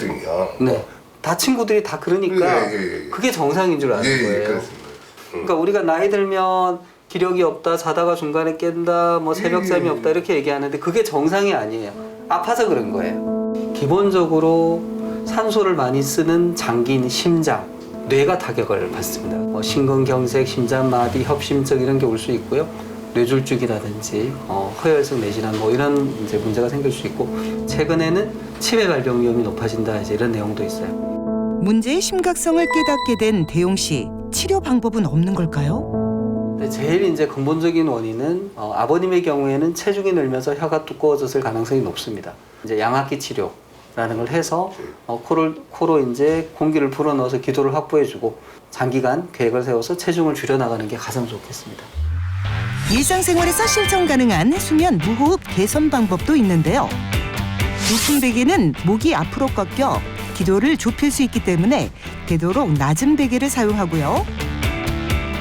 1등이야. 네. 다 친구들이 다 그러니까 예. 그게 정상인 줄 아는 거예요. 그렇습니다. 그러니까 우리가 나이 들면 기력이 없다, 자다가 중간에 깬다, 뭐 새벽잠이 없다 이렇게 얘기하는데 그게 정상이 아니에요. 아파서 그런 거예요. 기본적으로 산소를 많이 쓰는 장기인 심장, 뇌가 타격을 받습니다. 심근경색, 심장마비, 협심증 이런 게 올 수 있고요. 뇌졸중이라든지 허혈성 뇌질환 뭐 이런 이제 문제가 생길 수 있고 최근에는 치매 발병 위험이 높아진다 이제 이런 내용도 있어요. 문제의 심각성을 깨닫게 된 대용 씨, 치료 방법은 없는 걸까요? 근데 제일 이제 근본적인 원인은 아버님의 경우에는 체중이 늘면서 혀가 두꺼워졌을 가능성이 높습니다. 이제 양압기 치료라는 걸 해서 코로 이제 공기를 불어넣어서 기도를 확보해주고 장기간 계획을 세워서 체중을 줄여나가는 게 가장 좋겠습니다. 일상생활에서 실천 가능한 수면 무호흡 개선 방법도 있는데요. 높은 베개는 목이 앞으로 꺾여 기도를 좁힐 수 있기 때문에 되도록 낮은 베개를 사용하고요.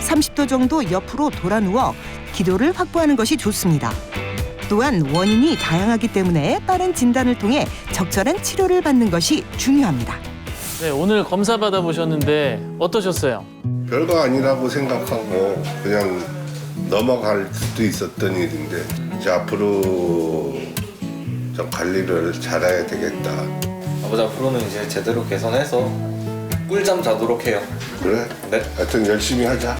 30도 정도 옆으로 돌아 누워 기도를 확보하는 것이 좋습니다. 또한 원인이 다양하기 때문에 빠른 진단을 통해 적절한 치료를 받는 것이 중요합니다. 네, 오늘 검사 받아보셨는데 어떠셨어요? 별거 아니라고 생각하고 그냥 넘어갈 수도 있었던 일인데 이제 앞으로 좀 관리를 잘해야 되겠다. 아버지 앞으로는 이제 제대로 개선해서 꿀잠 자도록 해요. 그래? 네. 하여튼 열심히 하자.